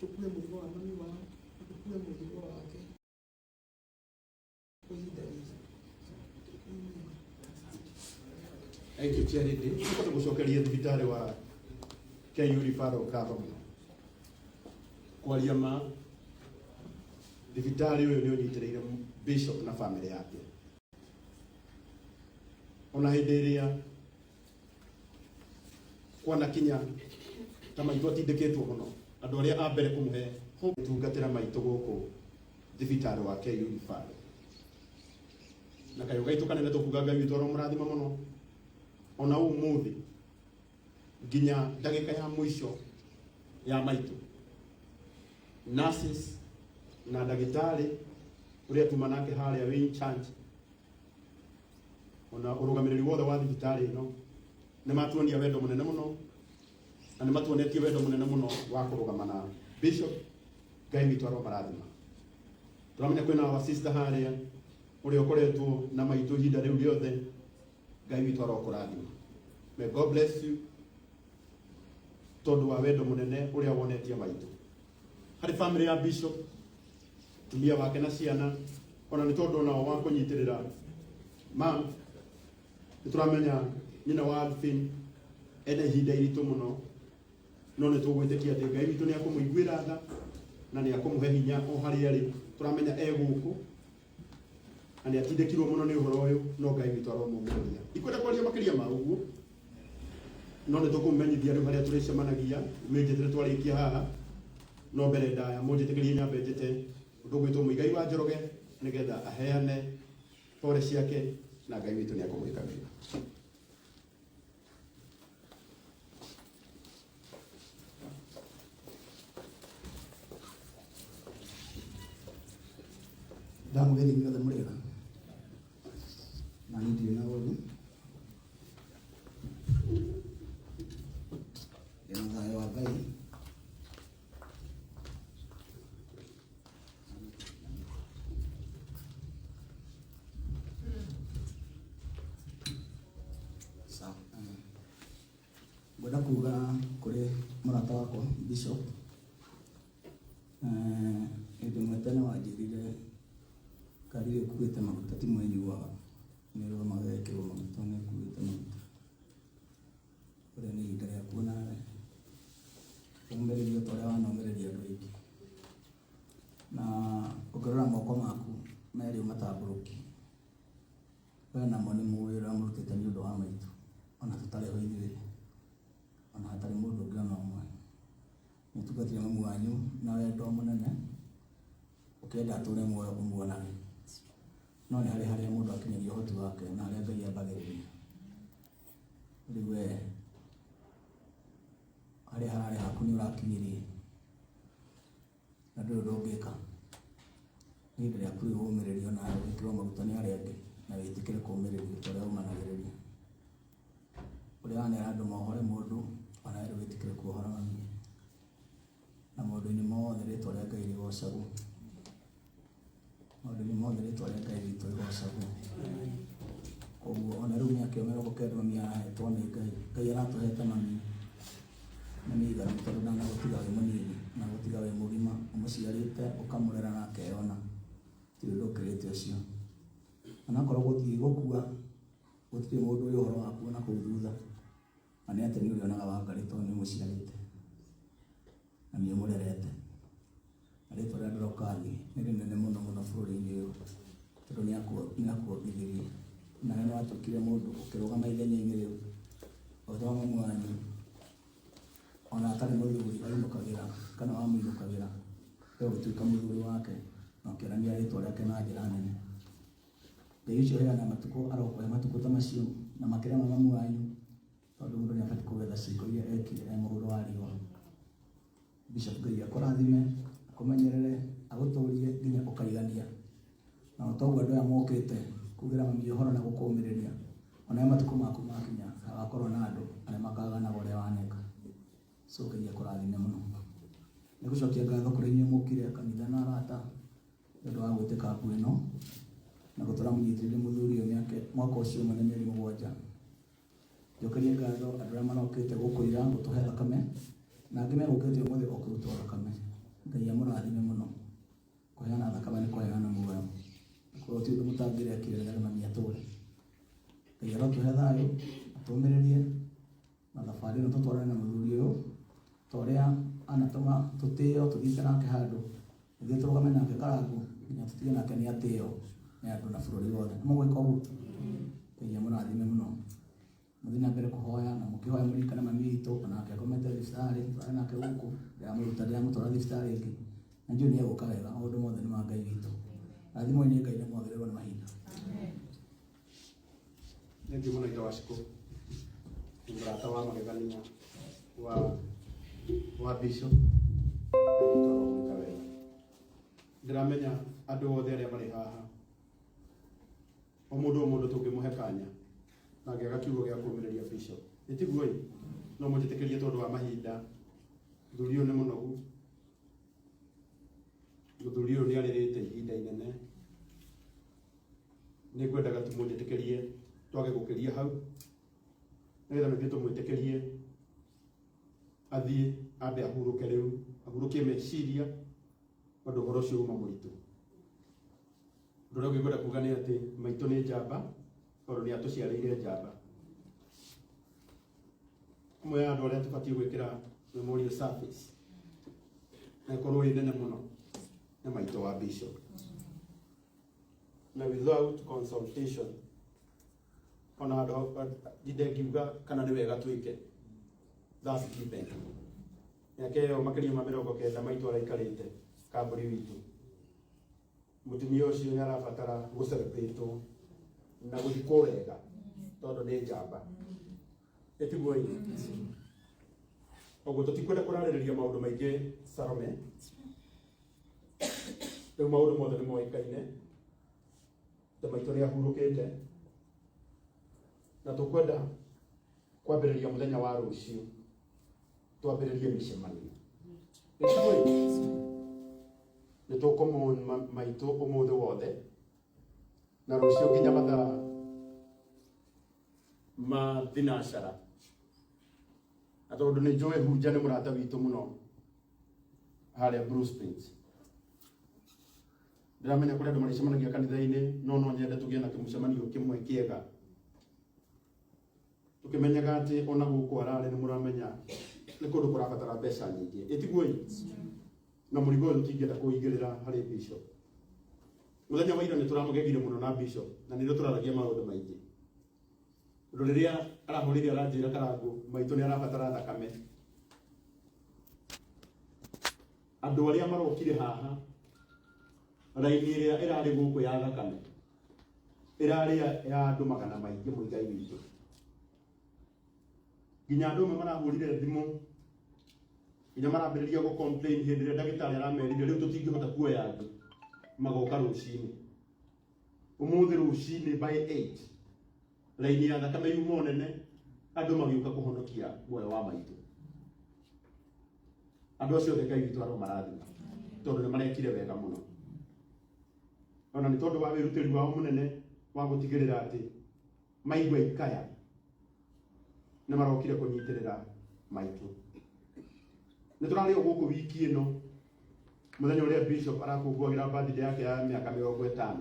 tukue mũrigo wa mami wao, tukue mũrigo wake. Thank you, Charity. Tuko tugucokeria thibitari wa KU Referral Government. Kwaria ma thibitari uyu ni unyitirire bishop na family yake. Ona hindi iria kwana kinya kama itwa tindikitwo muno andu aria a mbere kumuhe tungatira maitu guku thibitari wa KU Referral. Na kayo gaitu kanene tukuga Ngai witũ mũrathima muno. Ona umuthi nginya ndagika ya mwisho ya maitu nurses na dagitari uria tumanake haria wi change ona urugamiriri wothe wa thibitari ino ni matuonia wendo munene muno na ni matuonetie wendo munene muno wa kurugamana bishop Ngai witũ mũrathima. Turamenya kwina wa sister haria uria ukoretwo na maitu hinda riu riothe. Ngai witũ arokũrathima. May God bless you. Tondu wa wendo munene uria wonetie maitu. Hari family ya bishop, tumia wake na ciana, ona ni tondu nao wa kunyitirira. Mam, nituramenya nyina wa Alvin ene hinda iritu muno. No ni tugwitikia ati Ngai witũ ni akumuiguira tha na ni akumuhe hinya o hari ari. Turamenya guku ani atindikirwo muno ni uhoro uyu no Ngai witũ aromũmũria. Ikwenda kwaria makiria ma uguo no ni tukumenyithia riu haria turicemanagia menjetire twarikia haha no mbere ndaya munjitikirie nyambe njite undu gwitwo Muigai wa Njoroge nigetha aheane pore ciake na Ngai witũ ni akumwika wega. Ndamugeni nyothe murega na ndio na wodi ena wa Ngai sawa boda kuga kuri murata wako bishop ndio mwetana wajirire kari kuweta maguta ti mwenyu wa nero mageke wa maguta ne kuweta maguta ore ni ndare kuona umbere dio tore wa nombere dio rwiki na ukorora moko maku meri umataburuki bana moni muwira murutete ni ndo wa maitu ona tutare hoithire ona hatari mundu ngana umwe nitugatire mamu wanyu na wendo munene ukenda tore muoyo kumuona no ni hari mundu akinyagia uhoti wake na aria Ngai ambagiriria riwe hari harare haku ni urakinyirie na ndu ndungika ni ndire akuri umiririo na wikirwo maguta ni aria angi na witikire kumiririo toria umanagiriria uria anera andu mohore mundu ona ero witikire kuhora mami na mundu ni mothe ritwa ria Ngai rigocagwo maundu ni mothe ritwa ria Ngai witũ rigocagwo. Koguo ona riu miaka 90 mami arahetwo ni Ngai aratuhete mami na ni igana tondu ndana gutiga we munini na gutiga we mugima umuciarite ukamurera na akeyona tiri ndukirite ucio ana korwo guthii gukua gutiri mundu uyu horo waku na kuu thutha na ni ati ni urionaga wangarito ni umuciarite na ni umurerete ritwa ria Ndorokathi ni rinene muno muno bururi-ini uyu tondu ni akuonithirie na ni watukire mundu ukirugama ithenya-ini riu otho mamu wanyu ona atari muthuri ainũkagĩra kana wamũinũkagĩra we gũtuĩka mũthuri wake na ũkĩonania rĩtwa rĩake na njĩra nene. Ngai ũcio heana matukũ arokũhe matukũ ta macio na makĩria ma mamu wanyu tondũ mũndũ nĩabatiĩ kũgetha ciĩko iria ekire e mũhuro wa riũa. Bishop Ngai akũrathime akũmenyerere agũtũrie nginya ũkaigania na ũtoguo andũ aya mokĩte kugĩra mami ũhoro na gũkũũmĩrĩria ona matukũ maku makinya hagakorwo na andũ arĩa makaganaga ũrĩa waneka. So Ngai akũrathime mũno. Nĩ gũcokia ngatho kũrĩ inyuĩ mũkire kanitha na arata nĩ ũndũ wa gwĩtĩka ngũ ĩno na gũtũra mũnyitĩrĩre mũthuri ũyũ mwaka ũcio ũmwe na mĩeri 7. Njokerie ngatho andũ arĩa marokĩte gũkũ ira gũtũhe thakame na angĩ megũkĩte ũmũthĩ o kũrutwo thakame. anatũma tũtĩo tũthiĩte nake handũ ithuĩ tũrũgame nake Karangũ nginya tũtige nake nĩ atĩo nĩ andũ na bũrũri wothe. Mũgwĩka ũguo Ngai amũrathime mũno. Mũthiĩ na mbere kũhoya na mũkĩhoya mũririkane mami witũ onake akomete thibitarĩ twarĩ nake gũkũ ndiramũtwara thibitarĩ ĩngĩ na njũĩ nĩ egũka wega. Maũndũ mothe nĩ ma Ngai witũ. Rathimo nĩ Ngai na mwagĩrĩrwo nĩ mahinda. Nĩ mũno ita waciko mũrata wa magegania wa Bishop ndiramenya andũ othe arĩa marĩ haha o mũndũ tũngĩmũhe kanya na ngĩaga kiugo gĩa kũrũmĩrĩria Bishop ĩtiguo no mũnjĩtĩkĩrie tondũ wa mahinda. Mũthuri ũyũ nĩ mũnogu, mũthuri ũyũ nĩ arĩrĩte ihinda inene. Nĩ ngwendaga tu mũnjĩtĩkĩrie twage gũkĩria hau nĩgetha nĩthiĩ tũmwĩtĩkĩrie athiĩ ambe ahurũke rĩu, ahurũkie meciria tondũ ũhoro ũcio uma mũritũ. Ũndũ ũrĩa ũngĩkwenda kuuga nĩ atĩ maitũ nĩ njamba tondũ nĩ atũciarĩire njamba. Ũmwe ya andũ arĩa tũbatiĩ gwĩkĩra memorial service na ĩkorwo ĩ nene mũno nĩ maitũ wa Bishop, na without consultation ona andũ ngiuga kana nĩ wega twĩke that's keeping. Yake ĩyo makĩria ma 90 maitũ araikarĩte kambũri witũ. Mũtumia ũcio nĩ arabatara gũcelebrĩtwo na gũthikwo wega tondũ nĩ njamba. Ĩtiguo ũguo tũtikwenda kũrarĩrĩria maũndũ maingĩ Salome. Rĩu maũndũ mothe nĩ moĩkaine ta maitũ nĩ ahurũkĩte na tũkwenda kwambĩrĩria mũthenya wa rũciũ twambĩrĩrie mĩcemanio. Nĩ tũkũmũona maitũ ũmũthĩ wothe na rũciũ nginya mathaa ma thinacara. Na tondũ nĩ njũĩ Hunja nĩ mũrata witũ mũno harĩa Blue Springs. Ndiramenya kũrĩa andũ marĩcemanagia kanitha-inĩ no nyende tũgĩe na kĩmũcemanio kĩmwe kĩega. Tũkĩmenyaga atĩ ona gũkũ ararĩ nĩ mũramenya nĩ kũndũ kũrabatara mbeca nyingĩ. Ĩtiguo na mũrigo ũyũ tũtingĩenda kũigĩrĩra harĩ Bishop. Mũthenya wa ira nĩ tũramũgegire mũno na Bishop na nĩ tũraragia maũndũ maingĩ. Ũndũ rĩrĩa arahũrĩre aranjĩra Karangũ maitũ nĩ arabatara thakame. Andũ arĩa marokire haha raini ĩrĩa ĩrarĩ gũkũ ya thakame ĩrarĩ ya andũ magana maingĩ mũigai witũ. Nginya andũ amwe marahũrire thimũ nginya marambĩrĩria gũ complain hĩndĩ ĩrĩa ndagĩtarĩ aramerire rĩu tũtingĩhota kuoya andũ magoka rũcinĩ. Ũmũthĩ rũcinĩ by 8 raini ya thakame yuma nene andũ magĩũka kũhonokia muoyo wa maitũ. Andũ acio othe Ngai witũ aromarathima tondũ nĩ marekire wega mũno. Ona nĩ tondũ wa wĩrutĩri wao mũnene wa gũtigĩrĩra atĩ maigua ikaya nĩ marokire kũnyitĩrĩra maitũ. Nĩ tũrarĩ gũkũ wiki ĩno mũthenya ũrĩa Bishop arakũngũagĩra birthday yake ya mĩaka 50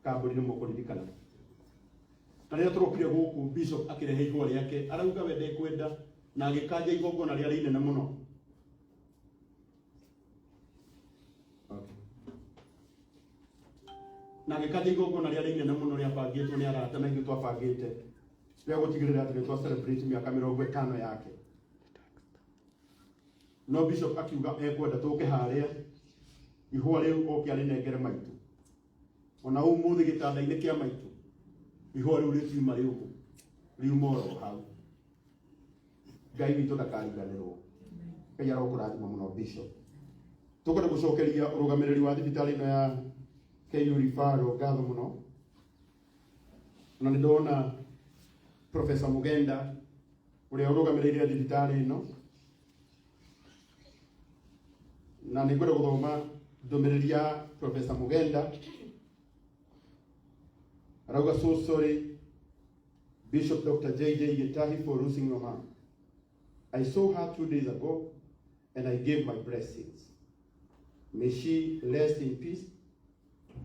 kambũri nĩ mũkũririkana. Na rĩrĩa tũrokire gũkũ Bishop akĩrehe ihũa rĩake arauga we ndekwenda na agĩkanja igongona rĩarĩ inene mũno. Na agĩkanja igongona rĩarĩ inene mũno rĩabangĩtwo nĩ arata na ithuĩ twabangĩte rĩa gũtigĩrĩra atĩ nĩ twa celebrate mĩaka 50 yake. No Bishop akiuga ekwenda tũke harĩa ihũa rĩu oke arĩnengere maitũ. Ona ũmũthĩ gĩtanda-inĩ kĩa maitũ ihũa rĩu rĩtiuma rĩũgũ riuma oro hau. Ngai witũ ndakariganĩrwo. Ngai arokũrathima mũno Bishop. Tũkwenda gũcokeria ũrũgamĩrĩri wa thibitarĩ ĩno ya KU Referral ngatho mũno. Na nĩ ndona Professor Mugenda ũrĩa ũrũgamĩrĩire thibitarĩ ĩno. Na nĩ ngwenda gũthoma ndũmĩrĩri ya Professor Mugenda. Arauga, so sorry Bishop Dr. J.J. Gitahi for losing your mom. I saw her 2 days ago and I gave my blessings. May she rest in peace.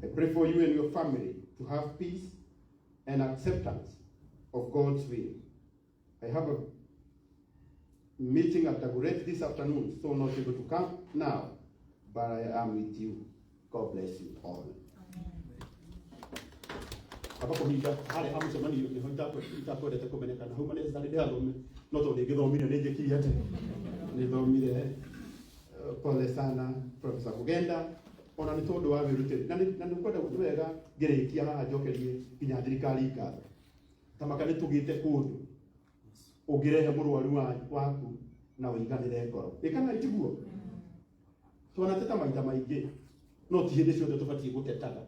I pray for you and your family to have peace and acceptance of God's will. I have meeting at Dagoretti this afternoon, so not able to come now, but I am with you. God bless you all. Abako hinda hale hamse mani ni honda ko ita ko meneka na humane zali de alome no to de githomire ne jeki yate ni thomire pole sana Professor Kugenda ona ni tondu wa wirute na ni kwenda wega ngerekia haha njokerie kinya thirikari ikatho tamaka ni tugite kundu ugirehe murwaru waku na wiganire ngoro ikana itiguo twana teta maita maingi no ti hindi ciothe tubatie gutetaga